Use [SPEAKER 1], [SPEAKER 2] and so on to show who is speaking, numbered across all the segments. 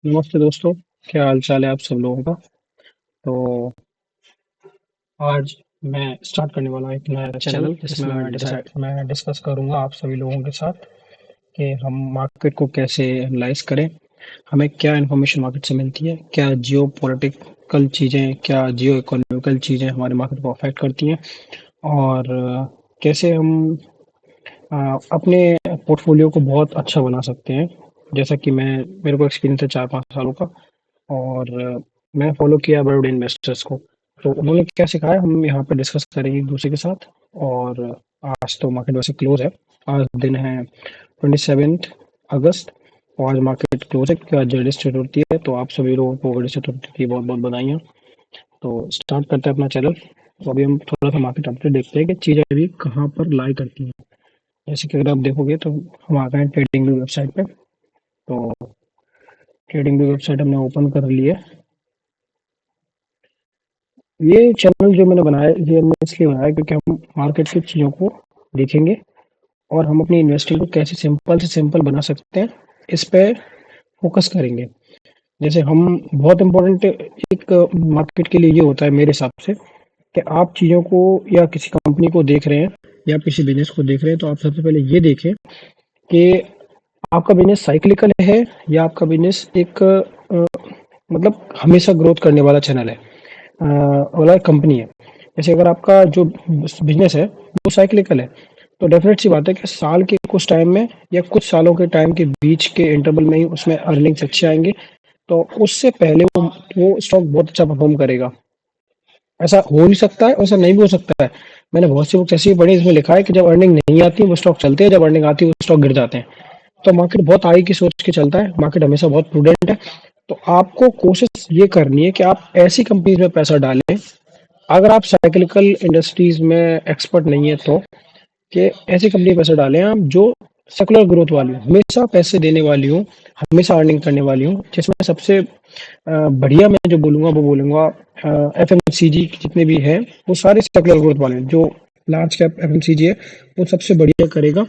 [SPEAKER 1] नमस्ते दोस्तों। क्या हाल चाल है आप सब लोगों का। तो आज मैं स्टार्ट करने वाला हूँ एक नया चैनल जिसमें मैं डिस्कस करूंगा आप सभी लोगों के साथ कि हम मार्केट को कैसे एनालाइज करें। हमें क्या इन्फॉर्मेशन मार्केट से मिलती है, क्या जियो पॉलिटिकल चीज़ें, क्या जियो इकोनॉमिकल चीज़ें हमारे मार्केट को अफेक्ट करती हैं, और कैसे हम अपने पोर्टफोलियो को बहुत अच्छा बना सकते हैं। जैसा कि मेरे को एक्सपीरियंस है 4-5 सालों का, और मैंने फॉलो किया बड़े बड़े इन्वेस्टर्स को। तो उन्होंने क्या सिखाया हम यहाँ पे डिस्कस करेंगे एक दूसरे के साथ। और आज तो मार्केट वैसे क्लोज है। आज दिन है 27 अगस्त, और आज मार्केट क्लोज है क्योंकि आज गणेश चतुर्थी है। तो आप सभी लोगों को गणेश चतुर्थी की बहुत बहुत बधाइयाँ। तो स्टार्ट करते हैं अपना चैनल। तो अभी हम थोड़ा सा मार्केट अपडेट देखते हैं कि चीज़ें अभी कहाँ पर लाई करती हैं। जैसे कि अगर आप देखोगे तो हम आ गए हैं ट्रेडिंग व्यू वेबसाइट पे। तो ट्रेडिंग व्यू वेबसाइट हमने ओपन कर ली है। ये चैनल जो मैंने बनाया, ये मैंने इसलिए बनाया क्योंकि हम मार्केट की चीज़ों को देखेंगे और हम अपनी इन्वेस्टिंग को कैसे सिंपल से सिंपल बना सकते हैं, इस पे फोकस करेंगे। जैसे हम बहुत इम्पोर्टेंट एक मार्केट के लिए ये होता है मेरे हिसाब से कि आप चीज़ों को या किसी कंपनी को देख रहे हैं या किसी बिजनेस को देख रहे हैं, तो आप सबसे पहले ये देखें कि आपका बिजनेस साइक्लिकल है या आपका बिजनेस एक मतलब हमेशा ग्रोथ करने वाला चैनल है, वाला कंपनी है। जैसे अगर आपका जो बिजनेस है वो साइक्लिकल है, तो डेफिनेट सी बात है कि साल के कुछ टाइम में या कुछ सालों के टाइम के बीच के इंटरवल में ही उसमें अर्निंग्स अच्छे आएंगे। तो उससे पहले वो स्टॉक बहुत अच्छा परफॉर्म करेगा। ऐसा हो भी सकता है, ऐसा नहीं भी हो सकता है। मैंने बहुत सी बुक्स ऐसी भी पढ़ी इसमें लिखा है कि जब अर्निंग नहीं आती वो स्टॉक चलते हैं, जब अर्निंग आती है वो स्टॉक गिर जाते हैं। तो मार्केट बहुत आगे की सोच के चलता है, मार्केट हमेशा बहुत प्रूडेंट है। तो आपको कोशिश ये करनी है कि आप ऐसी कंपनीज में पैसा डालें, अगर आप साइक्लिकल इंडस्ट्रीज में एक्सपर्ट नहीं है तो, कि ऐसी कंपनी में पैसा डालें आप जो सेकुलर ग्रोथ वाली हो, हमेशा पैसे देने वाली हो, हमेशा अर्निंग करने वाली हो। जिसमें सबसे बढ़िया मैं जो बोलूँगा वो बोलूँगा एफएमसीजी जितने भी हैं वो सारे सेकुलर ग्रोथ वाले हैं। जो लार्ज कैप एफएमसीजी है वो सबसे बढ़िया करेगा।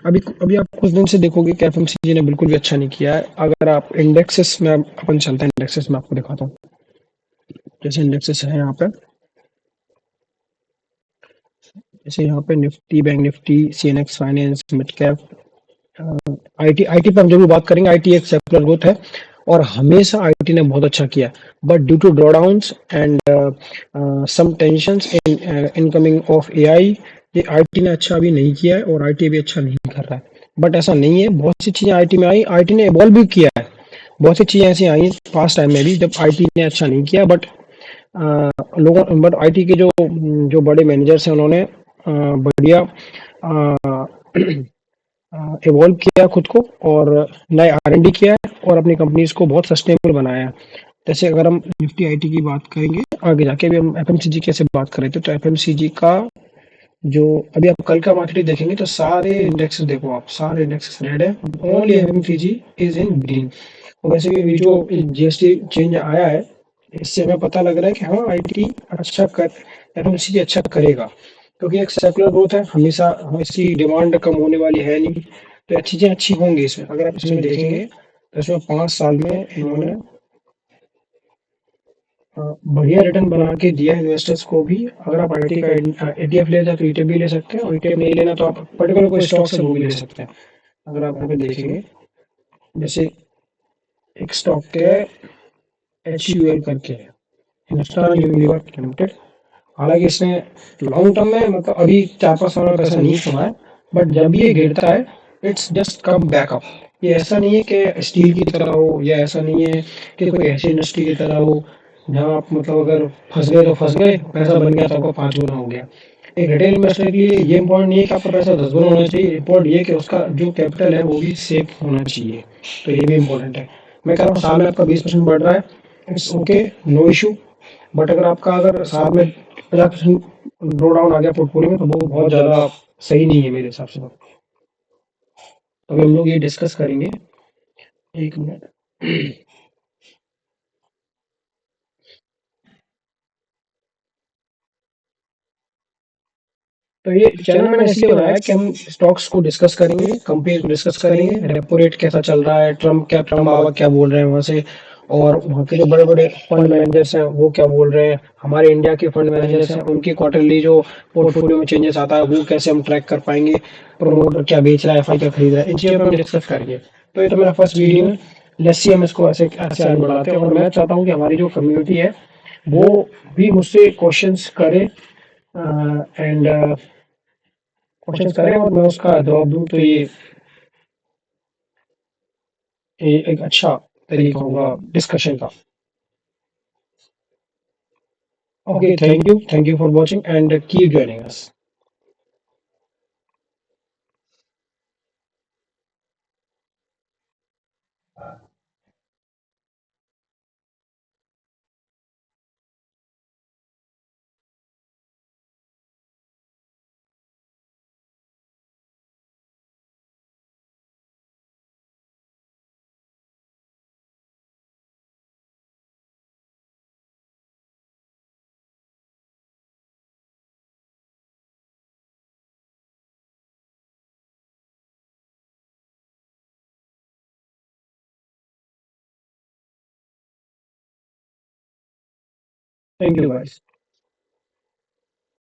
[SPEAKER 1] अभी अभी आप कुछ दिन से देखोगे कि एफएमसीजी ने बिल्कुल भी अच्छा नहीं किया है। अगर आप इंडेक्सेस में अपन चलते हैं, इंडेक्सेस में आपको दिखाता हूँ। जैसे इंडेक्सेस है यहाँ पे, जैसे यहाँ पे Nifty, bank Nifty, CNX finance, mid cap, IT. IT पे हम जब भी बात करेंगे, आईटी एक सेकुलर ग्रोथ है और हमेशा आईटी ने बहुत अच्छा किया। But due to drawdowns and some tensions in incoming of AI, ये आईटी ने अच्छा अभी नहीं किया है और आईटी भी अच्छा नहीं कर रहा है। बट ऐसा नहीं है, बहुत सी चीजें आईटी में आई, आईटी ने इवॉल्व भी किया है। बहुत सी चीजें ऐसी आई पास्ट टाइम में भी जब आईटी ने अच्छा नहीं किया, बट बट आईटी के जो जो बड़े मैनेजर्स हैं उन्होंने बढ़िया इवॉल्व किया खुद को और नए आर&डी किया है और अपनी कंपनीज को बहुत सस्टेनेबल बनाया है। जैसे अगर हम निफ्टी आईटी की बात करेंगे आगे जाके, भी हम एफएमसीजी कैसे बात करें तो एफएमसीजी का जो अभी आप कल का मार्केट देखेंगे तो सारे इंडेक्स देखो, आप सारे इंडेक्स रेड है, only FMCG is in green. और वैसे भी जो जीएसटी चेंज आया है, इससे हमें पता लग रहा है कि हाँ आईटी अच्छा कर, एफएमसीजी अच्छा करेगा क्योंकि एक सेकुलर ग्रोथ है, हमेशा इसकी डिमांड कम होने वाली है नहीं। तो ये चीजें अच्छी होंगी इसमें। अगर आप इसमें देखेंगे तो इसमें 5 साल में इन्होंने बढ़िया रिटर्न बना के दिया है इन्वेस्टर्स को भी। अगर आप आईटी का एटीएफ ले जाए तो ईटीएफ भी ले सकते हैं, और ईटीएफ नहीं लेना तो आप पर्टिकुलर कोई स्टॉक से वो भी ले सकते हैं। अगर आप यहाँ पे देखेंगे, जैसे एक स्टॉक है HUL करके है, हिंदुस्तान यूनिलीवर लिमिटेड। हालांकि इसने लॉन्ग टर्म में मतलब अभी 4-5 साल में पैसा नहीं कमाया, बट जब ये गिरता है it's just come back up. ये ऐसा नहीं है कि स्टील की तरह हो, या ऐसा नहीं है कि कोई ऐसी इंडस्ट्री की तरह हो जहाँ आप मतलब अगर फंस गए तो फंस गए, पैसा बन गया तो आपका 5 गुना हो गया। एक रिटेल इन्वेस्टर के लिए ये इंपॉर्टेंट नहीं है कि आपका पैसा 10 गुना होना चाहिए, इंपॉर्टेंट ये है कि उसका जो कैपिटल है वो भी सेफ होना चाहिए। तो ये भी इंपॉर्टेंट है। मैं कह रहा हूँ साल में आपका 20% बढ़ रहा है, it's okay, no issue. But अगर आपका अगर साल में 50% ड्रॉ डाउन आ गया पोर्टफोलियो में तो वो बहुत ज़्यादा सही नहीं है मेरे हिसाब से। तो अभी हम लोग ये डिस्कस करेंगे। एक मिनट। तो ये चैनल मैंने इसलिए बनाया कि हम स्टॉक्स को डिस्कस करेंगे, कंपनीज को डिस्कस करेंगे, रेपो रेट कैसा चल रहा है, ट्रम्प बाबा क्या बोल रहे हैं वहाँ से, और वहाँ के जो बड़े-बड़े फंड मैनेजर्स हैं वो क्या बोल रहे हैं, हमारे इंडिया के फंड मैनेजर्स हैं उनकी क्वार्टरली जो पोर्टफोलियो में चेंजेस आता है वो कैसे हम ट्रैक कर पाएंगे, प्रमोटर क्या बेच रहा है, एफआई क्या खरीद रहा है, इन चीज़ों पर हम डिस्कस करेंगे। तो ये तो मेरा फर्स्ट वीडियो है, लेट्स सी हम इसको ऐसे ऐसे आगे बढ़ाते हैं, और मैं चाहता हूँ कि हमारी जो कम्युनिटी है वो भी मुझसे क्वेश्चंस करे, एंड क्वेश्चंस करें और मैं उसका जवाब दूं, तो ये एक अच्छा तरीका होगा डिस्कशन का। Okay, thank you for watching and keep joining us. Thank you guys.